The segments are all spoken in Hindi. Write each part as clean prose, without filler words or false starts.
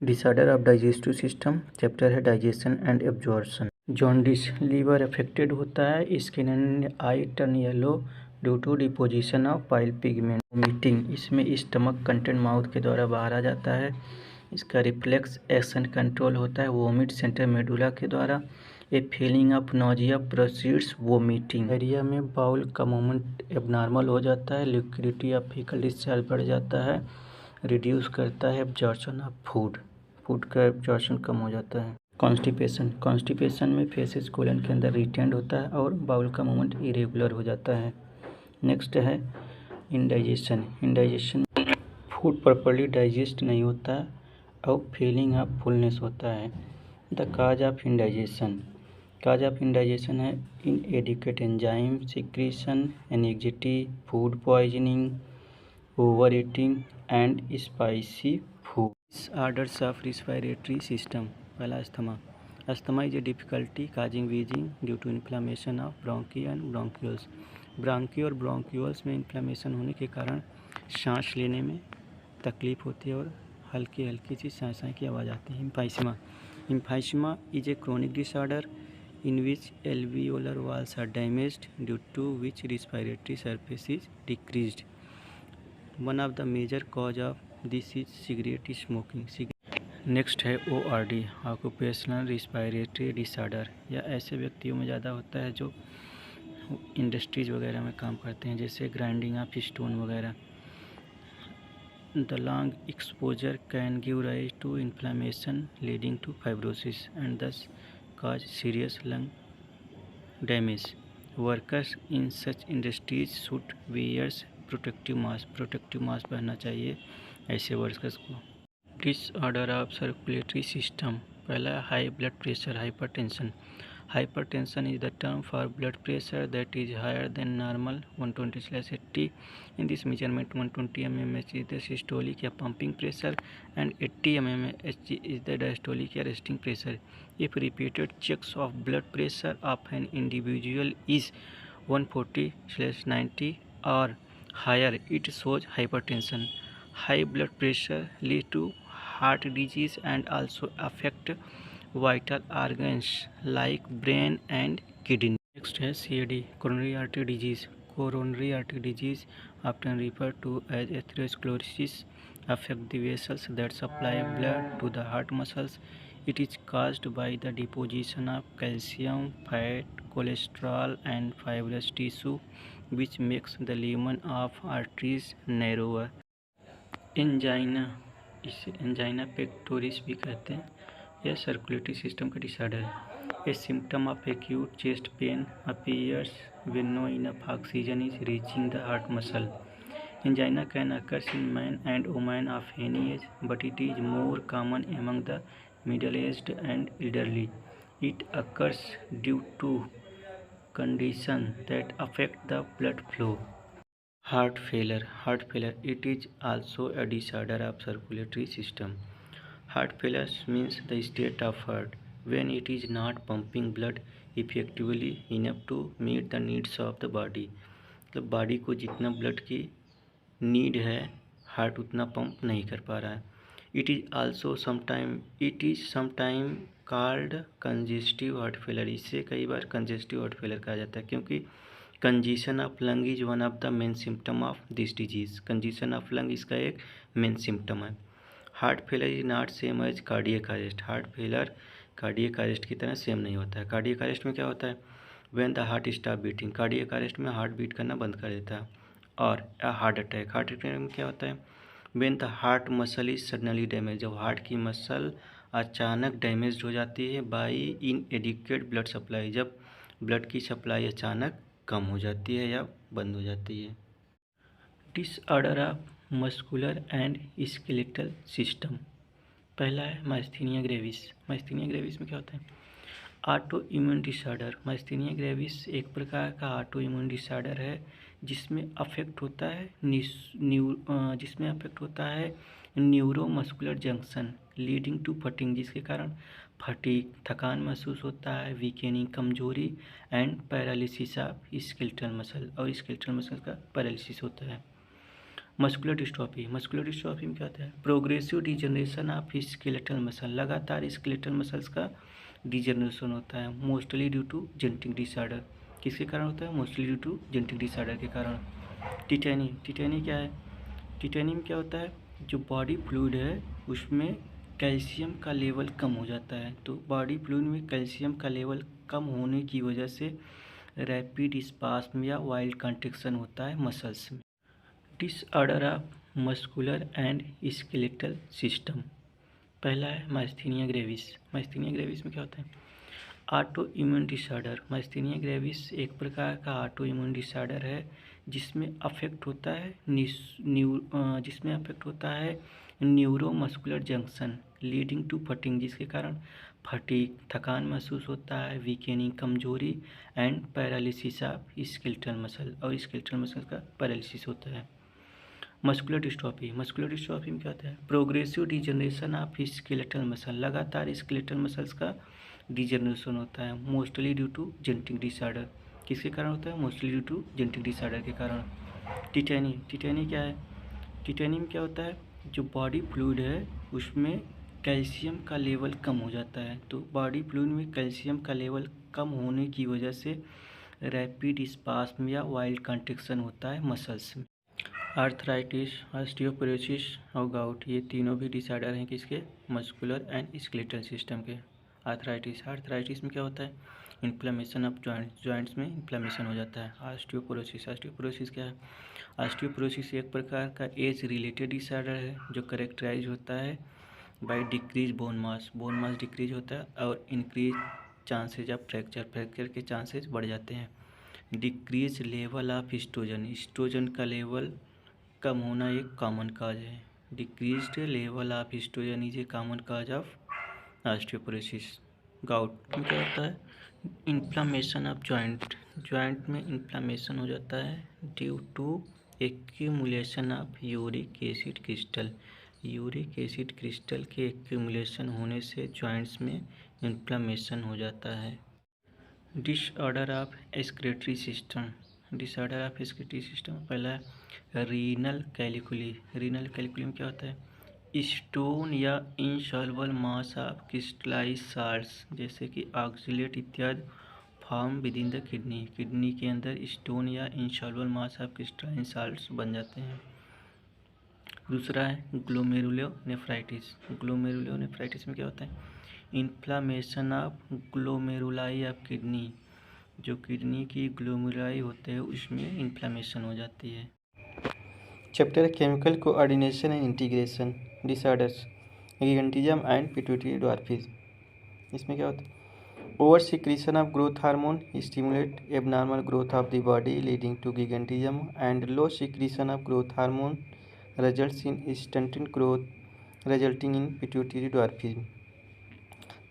Disorder of digestive system, chapter है digestion and absorption. Jaundice, liver affected होता है, skin and eye turn yellow due to deposition of bile pigment. Vomiting, इसमें स्टमक कंटेंट माउथ के द्वारा बाहर आ जाता है। इसका रिफ्लेक्स एक्शन कंट्रोल होता है वोमिट सेंटर मेडुला के द्वारा। A feeling of nausea proceeds vomiting. Area में बाउल का मूवमेंट एबनॉर्मल हो जाता है। लिक्विडिटी ऑफ फीकल डिस्चार्ज बढ़ जाता है। रिड्यूस करता है एब्जॉर्प्शन ऑफ फूड, फूड का एब्जॉर्प्शन कम हो जाता है। कॉन्स्टिपेशन, कॉन्स्टिपेशन में फेसेस कोलन के अंदर रिटेंड होता है और बाउल का मूवमेंट इरेगुलर हो जाता है। नेक्स्ट है indigestion. Indigestion food properly digest नहीं होता है और फीलिंग ऑफ फुलनेस होता है। The cause of indigestion, cause of indigestion है inadequate enzyme secretion, anxiety, food poisoning, over eating and spicy food. Disorders of respiratory system. पहला asthma. Asthma is a difficulty causing wheezing due to inflammation of bronchi and bronchioles. Bronchi और ब्रोंक्यूल्स में इन्फ्लामेशन होने के कारण सांस लेने में तकलीफ होती है और हल्की हल्की सी सांसें की आवाज़ आती है। Emphysema, emphysema is a chronic disorder in which alveolar walls are damaged, due to which respiratory surface is decreased. One of the major cause of this is cigarette smoking. Next है ORD, ऑक्यूपेशनल रिस्पायरेटरी डिसऑर्डर। यह ऐसे व्यक्तियों में ज़्यादा होता है जो इंडस्ट्रीज वगैरह में काम करते हैं, जैसे ग्राइंडिंग ऑफ स्टोन वगैरह। The long exposure can give rise to inflammation leading to fibrosis and this cause serious lung damage. Workers in such industries should wear protective mask. Protective mask पहनना चाहिए ऐसे वर्कर्स को। Disorder of circulatory system. पहला high blood pressure, hypertension. Hypertension is the term for blood pressure that is higher than normal 120/80. In this measurement, 120 mmHg is the systolic या pumping pressure and 80 mmHg is the diastolic या resting pressure. If repeated checks of blood pressure of an individual is 140/90 or higher, it shows hypertension. High blood pressure leads to heart disease and also affect vital organs like brain and kidney. Next है CAD, coronary artery disease. Coronary artery disease, often referred to as atherosclerosis, affect the vessels that supply blood to the heart muscles. It is caused by the deposition of calcium, fat, cholesterol and fibrous tissue, which makes the lumen of arteries narrower. Angina, इसे एंजाइना पेक्टोरिस भी कहते हैं। यह सर्कुलेटरी सिस्टम का डिसऑर्डर है। A symptom of acute chest pain appears when no enough oxygen is reaching the heart muscle. Angina can occurs in man and women of any age, but it is more common among the middle aged and elderly. It occurs due to condition that affect the blood flow. Heart failure. Heart failure, it is also a disorder of circulatory system. Heart failure means the state of heart when it is not pumping blood effectively enough to meet the needs of the body. मतलब बॉडी को जितना ब्लड की नीड है हार्ट उतना पंप नहीं कर पा रहा है। It is sometime called congestive heart failure. इससे कई बार कंजेस्टिव हार्ट फेलर कहा जाता है क्योंकि congestion of lung is one of the main symptom of this disease. Congestion of lung इसका एक मेन सिम्टम है। Heart failure is not same as cardiac arrest. Heart failure cardiac arrest की तरह सेम नहीं होता है। कार्डियक अरेस्ट में क्या होता है, when the heart stop beating. Cardiac arrest में हार्ट बीट करना बंद कर देता है। और हार्ट अटैक, हार्ट अटैक में क्या होता है, when the heart muscle is suddenly damage. जब हार्ट की मसल अचानक डैमेज हो जाती है बाई इनएडिक्वेट ब्लड सप्लाई, जब ब्लड की सप्लाई अचानक कम हो जाती है या बंद हो जाती है। Disorder of muscular and skeletal system. पहला है माइस्थीनिया ग्रेविस। माइस्थीनिया ग्रेविस में क्या होता है, auto immune disorder. Myasthenia gravis एक प्रकार का ऑटो इम्यून डिसऑर्डर है जिसमें अफेक्ट होता है neuromuscular junction leading to fatiguing, जिसके कारण फटीग, थकान महसूस होता है, वीकेनिंग, कमजोरी and paralysis of skeletal muscle, और स्केलेटल मसल का पैरालिसिस होता है। मस्कुलर डिस्ट्रॉफी में क्या होता है? Progressive degeneration of skeletal muscle, लगातार स्केलेटल मसल्स का डिजनरेशन होता है, mostly due to genetic disorder. किसके कारण होता है? Mostly due to genetic disorder के कारण। टिटेनी क्या है? टिटेनी में क्या होता है? जो बॉडी फ्लूइड है उसमें कैल्शियम का लेवल कम हो जाता है, तो बॉडी फ्लूइड में कैल्शियम का लेवल कम होने की वजह से रैपिड स्पास्म या वाइल्ड कंट्रैक्शन होता है मसल्स में। Disorder of muscular and skeletal system. पहला है माइस्थीनिया ग्रेविस। माइस्थीनिया ग्रेविस में क्या होता है? Auto immune disorder. Myasthenia gravis एक प्रकार का ऑटो इम्यून डिसऑर्डर है जिसमें अफेक्ट होता है neuromuscular junction leading to fatiguing, जिसके कारण फटीग, थकान महसूस होता है, वीकेनिंग, कमजोरी and paralysis of skeletal muscle, और स्केलेटल मसल का पैरालिसिस होता है। मस्कुलर डिस्ट्रॉफी में क्या होता है? Progressive degeneration of skeletal muscle, लगातार स्केलेटल मसल्स का डिजनरेशन होता है, mostly due to genetic disorder. किसके कारण होता है? Mostly due to genetic disorder के कारण। टिटेनी क्या है? टिटेनी में क्या होता है? जो बॉडी फ्लूइड है उसमें कैल्शियम का लेवल कम हो जाता है, तो बॉडी फ्लूइड में कैल्शियम का लेवल कम होने की वजह से रैपिड स्पास्म या वाइल्ड कंट्रैक्शन होता है मसल्स में। आर्थराइटिस, ऑस्टियोपोरोसिस और गाउट, ये तीनों भी डिसऑर्डर हैं किसके? मस्कुलर एंड स्केलेटल सिस्टम के। आर्थराइटिस में क्या होता है? इन्फ्लेमेशन ऑफ जॉइंट्स में इन्फ्लेमेशन हो जाता है। ऑस्टियोपोरोसिस क्या है? ऑस्टियोपोरोसिस एक प्रकार का एज रिलेटेड डिसऑर्डर है जो करेक्टराइज होता है by decrease bone mass decrease होता है और इंक्रीज चांसेज ऑफ फ्रैक्चर के चांसेज बढ़ जाते हैं। डिक्रीज लेवल ऑफ स्ट्रोजन का लेवल कम होना एक कॉमन काज है। Decreased level of oestrogen is a common cause of osteoporosis. Gout में क्या होता है? इन्फ्लामेशन ऑफ जॉइंट में इन्फ्लामेशन हो जाता है due to accumulation of uric acid crystal के एक्यूमुलेशन होने से जॉइंट्स में इन्फ्लामेशन हो जाता है। डिसऑर्डर ऑफ एक्सक्रीटरी सिस्टम पहला है रीनल कैलिकुली में क्या होता है? स्टोन या insoluble mass of crystallised salts जैसे कि ऑक्सलेट इत्यादि form with in the kidney के अंदर स्टोन या insoluble mass of crystalline salts बन जाते हैं। दूसरा है ग्लोमेरुलोनेफ्राइटिस में क्या होता है? Inflammation of glomeruli of kidney, जो किडनी की ग्लोमेरुलाई होते हैं उसमें इन्फ्लामेशन हो जाती है। Chapter chemical coordination and integration disorders, gigantism and pituitary dwarfism. इसमें क्या होता है? Over secretion of growth hormone stimulate abnormal growth of the body leading to gigantism and low secretion of growth hormone results in stunted growth resulting in pituitary dwarfism.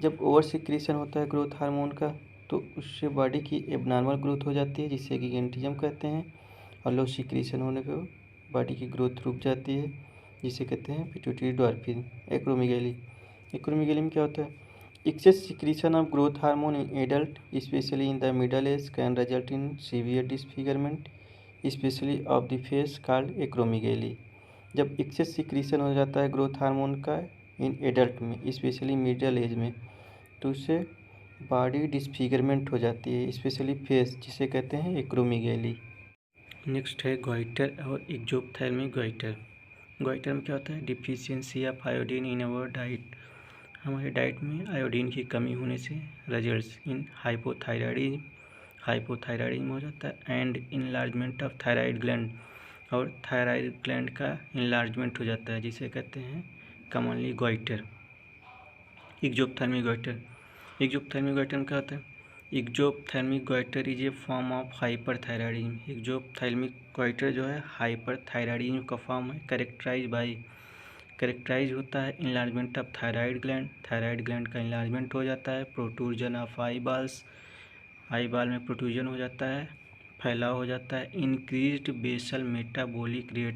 जब ओवर सिक्रीशन होता है ग्रोथ हार्मोन का तो उससे बॉडी की एबनॉर्मल ग्रोथ हो जाती है जिसे गिगेंटिज्म कहते हैं, और लो सिक्रीशन होने पर बॉडी की ग्रोथ रुक जाती है जिसे कहते हैं पिट्यूटरी ड्वार्फिज्म। एक्रोमीगैली में क्या होता है? Excess secretion of growth hormone in adult specially in the middle age can result in severe disfigurement specially of the face called acromegaly. जब एक्सेस सिक्रीशन हो जाता है ग्रोथ हार्मोन का इन एडल्ट में स्पेशली मिडल एज में तो उससे बॉडी डिसफिगरमेंट हो जाती है स्पेशली फेस, जिसे कहते हैं एक्रोमीगैली। नेक्स्ट है गोइटर और एक्ज़ोप्थैल्मिक गोइटर में क्या होता है? Deficiency of iodine in our diet, हमारे डाइट में आयोडीन की कमी होने से रिजल्ट्स इन हाइपोथायराइडिज्म हो जाता है and enlargement of thyroid gland, और थायराइड ग्लैंड का इनलार्जमेंट हो जाता है जिसे कहते हैं कॉमनली गोइटर। एक्ज़ोप्थैल्मिक गोइटर में क्या होता है? Exophthalmic goitre is a form of hyperthyroidism. Exophthalmic goitre जो है हाइपरथायराइडिज्म का फॉर्म है, करेक्टराइज होता है इनलार्जमेंट ऑफ थायराइड ग्लैंड का इनलार्जमेंट हो जाता है, प्रोट्रूजन ऑफ आई बाल में प्रोट्रूजन हो जाता है, फैलाव हो जाता है, इंक्रीज्ड बेसल मेटाबॉलिक रेट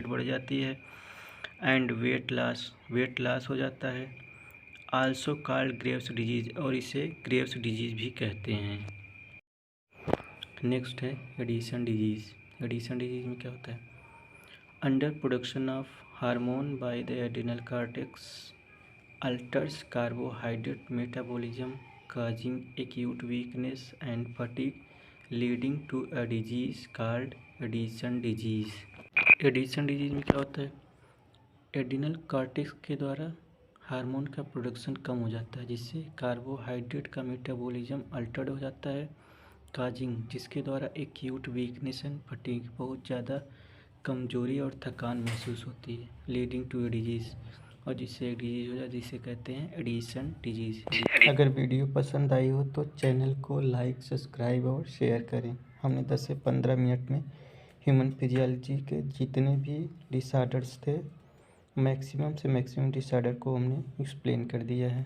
बढ़ जाती है एंड वेट लॉस हो जाता है, आल्सो कॉल्ड ग्रेव्स डिजीज, और इसे ग्रेव्स डिजीज भी कहते हैं। नेक्स्ट है एडिशन डिजीज में क्या होता है? Under production of hormone by the adrenal cortex alters carbohydrate metabolism, causing acute weakness and fatigue, leading to a disease called Addison disease. Addison disease में क्या होता है, एड्रिनल कॉर्टेक्स के द्वारा हार्मोन का प्रोडक्शन कम हो जाता है, जिससे कार्बोहाइड्रेट का मेटाबॉलिज्म अल्टर्ड हो जाता है, काजिंग जिसके द्वारा एक्यूट वीकनेस एंड फटीग बहुत ज़्यादा कमजोरी और थकान महसूस होती है, लीडिंग टू ए डिजीज़ और जिससे एक डिजीज़ हो जाए जिसे कहते हैं एडिशन डिजीज़। अगर वीडियो पसंद आई हो तो चैनल को लाइक, सब्सक्राइब और शेयर करें। हमने 10 से 15 मिनट में ह्यूमन फिजियोलॉजी के जितने भी डिसऑर्डर्स थे मैक्सिमम से मैक्सिमम डिसऑर्डर को हमने एक्सप्लेन कर दिया है।